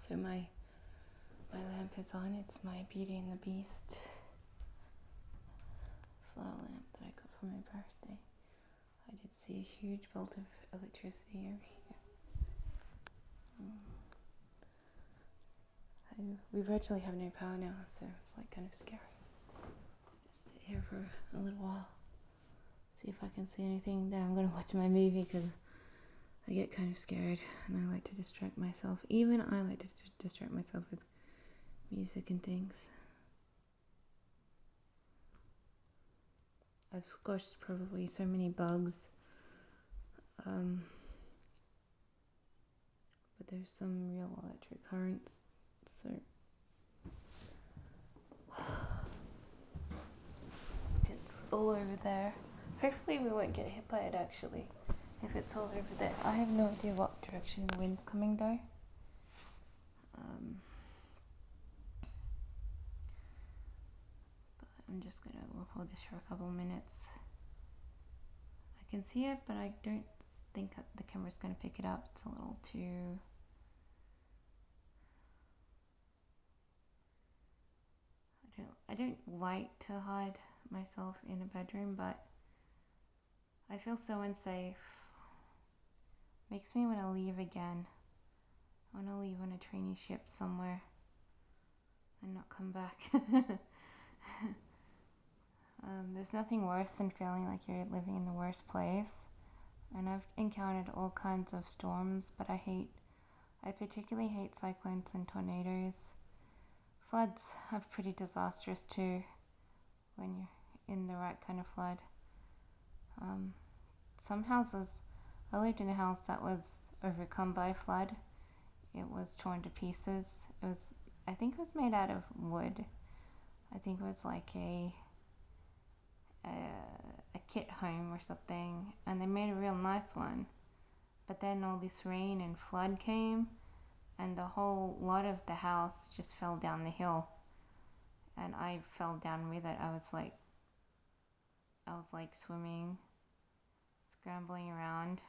So my lamp is on. It's my Beauty and the Beast flower lamp that I got for my birthday. I did see a huge bolt of electricity over here. We virtually have no power now, so it's like kind of scary. Just sit here for a little while, see if I can see anything. Then I'm going to watch my movie because I get kind of scared and I like to distract myself. Even I like to distract myself with music and things. I've squashed probably so many bugs, but there's some real electric currents, so it's all over there. Hopefully we won't get hit by it actually, if it's all over there. I have no idea what direction the wind's coming though. But I'm just gonna record this for a couple minutes. I can see it, but I don't think the camera's gonna pick it up. It's a little too... I don't like to hide myself in a bedroom, but I feel so unsafe. Makes me want to leave again. I want to leave on a traineeship somewhere and not come back. There's nothing worse than feeling like you're living in the worst place. And I've encountered all kinds of storms, but I particularly hate cyclones and tornadoes. Floods are pretty disastrous too when you're in the right kind of flood. Some houses, I lived in a house that was overcome by a flood. It was torn to pieces. I think it was made out of wood. I think it was like a kit home or something, and they made a real nice one. But then all this rain and flood came, and the whole lot of the house just fell down the hill, and I fell down with it. I was like swimming, scrambling around.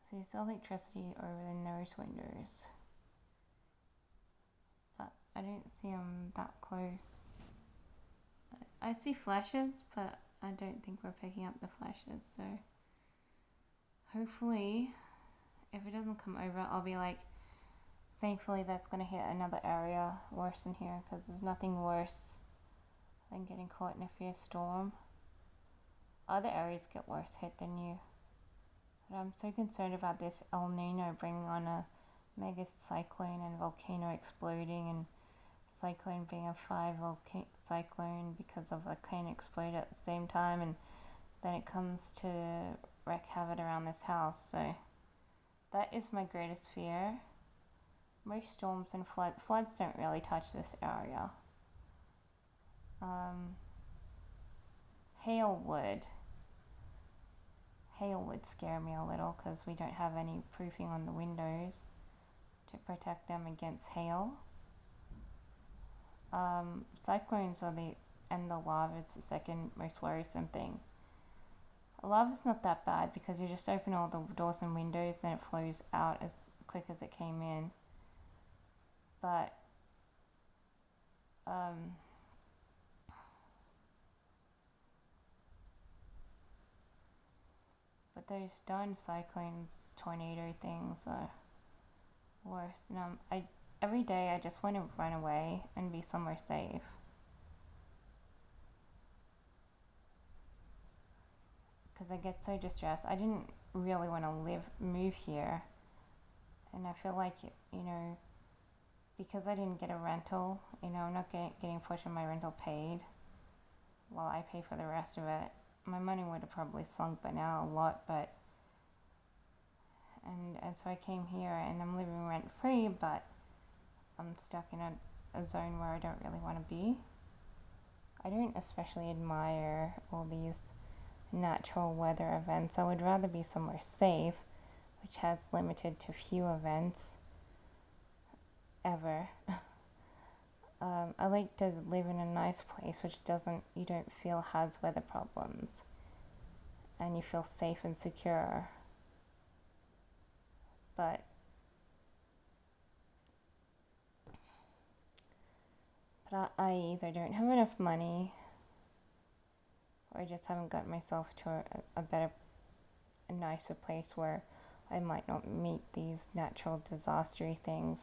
So there's electricity over in those windows, but I don't see them that close. I see flashes, but I don't think we're picking up the flashes, so hopefully if it doesn't come over, I'll be like, thankfully that's going to hit another area worse than here, because there's nothing worse than getting caught in a fierce storm. Other areas get worse hit than you. But I'm so concerned about this El Nino bringing on a mega cyclone and volcano exploding, and cyclone being a 5 cyclone because of a volcano explode at the same time, and then it comes to wreak havoc around this house. So that is my greatest fear. Most storms and floods don't really touch this area. Hail would scare me a little because we don't have any proofing on the windows to protect them against hail. Cyclones and the lava, it's the second most worrisome thing. Lava's not that bad because you just open all the doors and windows and it flows out as quick as it came in. But those darn cyclones, tornado things are worse. And every day I just want to run away and be somewhere safe. Because I get so distressed. I didn't really want to move here. And I feel like, because I didn't get a rental, I'm not getting a portion of my rental paid while I pay for the rest of it. My money would have probably sunk by now a lot, but and so I came here and I'm living rent free, but I'm stuck in a zone where I don't really want to be. I don't especially admire all these natural weather events. I would rather be somewhere safe, which has limited to few events ever. I like to live in a nice place which you don't feel has weather problems, and you feel safe and secure. But But I either don't have enough money or I just haven't got myself to a better, a nicer place where I might not meet these natural disastery things.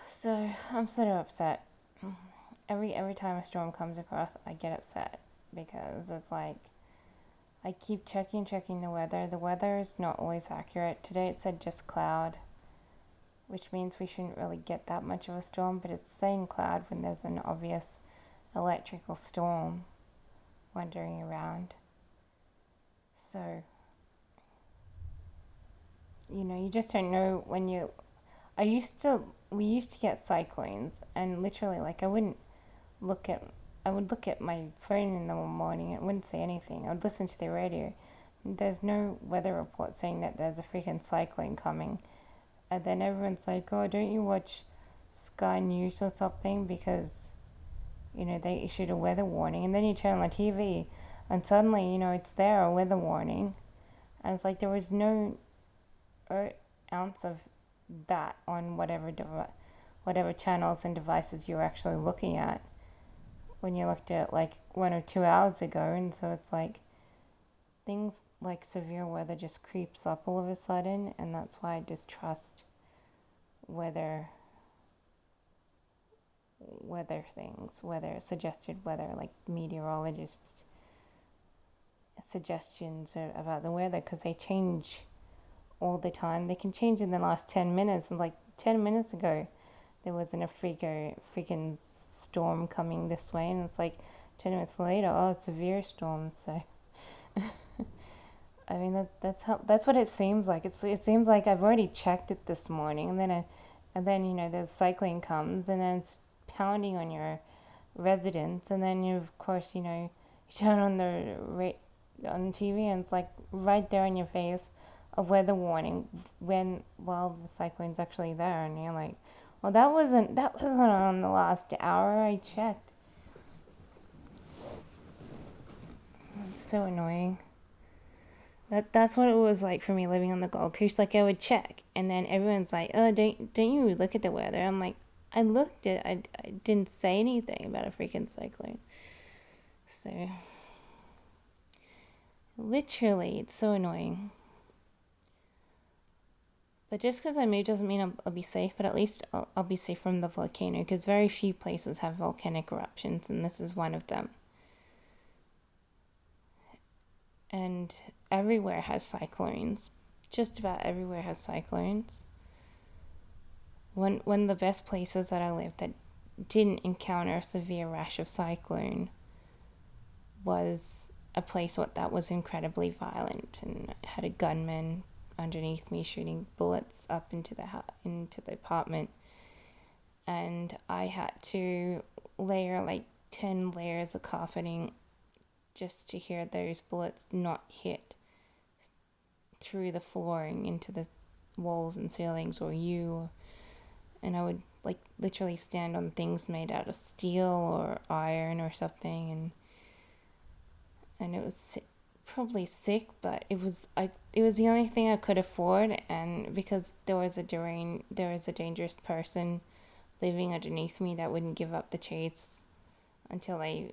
So I'm sort of upset. Every time a storm comes across, I get upset because it's like I keep checking the weather. The weather is not always accurate. Today it said just cloud, which means we shouldn't really get that much of a storm, but it's saying cloud when there's an obvious electrical storm wandering around. So, you just don't know when you. We used to get cyclones, and literally, like, I would look at my phone in the morning, it wouldn't say anything. I would listen to the radio. There's no weather report saying that there's a freaking cyclone coming. And then everyone's like, oh, don't you watch Sky News or something? Because, they issued a weather warning. And then you turn on the TV and suddenly, it's there, a weather warning. And it's like there was no ounce of that on whatever channels and devices you're actually looking at when you looked at it like 1 or 2 hours ago. And so it's like things like severe weather just creeps up all of a sudden, and that's why I distrust weather things, suggested weather, like meteorologists' suggestions about the weather, because they change all the time. They can change in the last 10 minutes, and like 10 minutes ago there wasn't a freaking storm coming this way, and it's like 10 minutes later, oh, severe storm. So I mean, that's what it seems like. It seems like I've already checked it this morning, and then the cyclone comes, and then it's pounding on your residence, and then of course you turn on on TV, and it's like right there in your face, a weather warning while the cyclone's actually there, and you're like, well, that wasn't on the last hour I checked. It's so annoying. That's what it was like for me living on the Gold Coast. Like, I would check, and then everyone's like, oh, don't you look at the weather? I'm like, I looked at it. I didn't say anything about a freaking cyclone. So literally, it's so annoying. But just because I moved doesn't mean I'll be safe, but at least I'll be safe from the volcano, because very few places have volcanic eruptions, and this is one of them. And everywhere has cyclones. Just about everywhere has cyclones. One of the best places that I lived that didn't encounter a severe rash of cyclone was a place that was incredibly violent, and had a gunman underneath me shooting bullets up into the apartment, and I had to layer like 10 layers of carpeting just to hear those bullets not hit through the flooring into the walls and ceilings and I would like literally stand on things made out of steel or iron or something, and it was probably sick, but it was the only thing I could afford, and because there was a dangerous person living underneath me that wouldn't give up the chase until I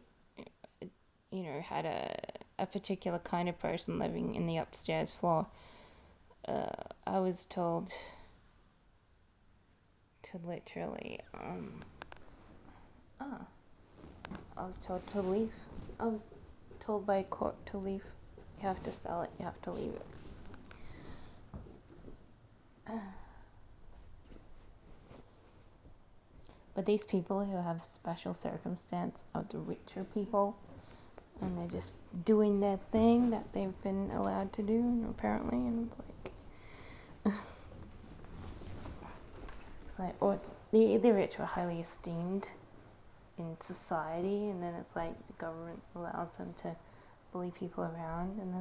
had a particular kind of person living in the upstairs floor. I was told to literally I was told to leave. I was told by court to leave. You have to sell it. You have to leave it. But these people who have special circumstance are the richer people, and they're just doing their thing that they've been allowed to do, apparently, and it's like, it's like, or the rich are highly esteemed in society, and then it's like the government allows them to bully people around, and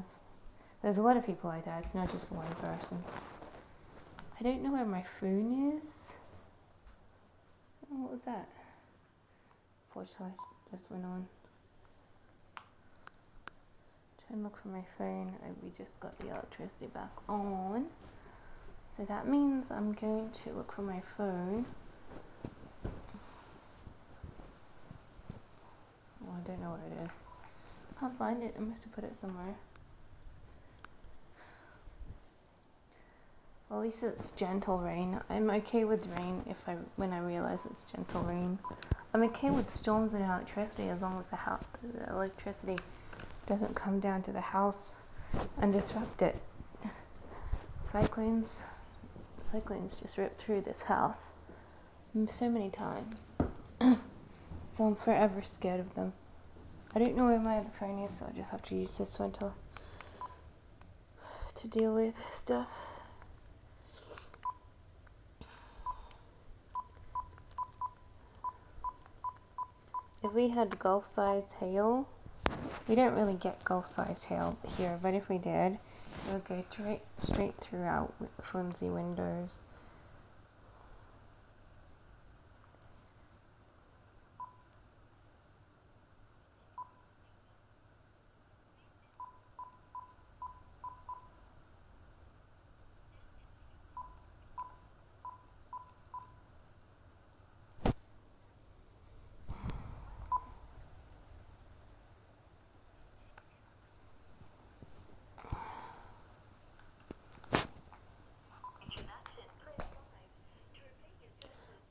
there's a lot of people like that. It's not just one person. I don't know where my phone is. Oh, what was that? Porch light just went on. Try and look for my phone. We just got the electricity back on. So that means I'm going to look for my phone find it. I must have put it somewhere. Well, at least it's gentle rain. I'm okay with rain when I realize it's gentle rain. I'm okay with storms and electricity as long as the electricity doesn't come down to the house and disrupt it. Cyclones just rip through this house so many times. So I'm forever scared of them. I don't know where my other phone is, so I just have to use this one to deal with stuff. If we had Gulf-sized hail, we don't really get Gulf-sized hail here, but if we did, it would go straight throughout flimsy windows.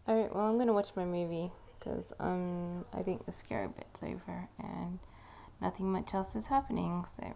Alright, well, I'm gonna watch my movie because I think the scary bit's over and nothing much else is happening, so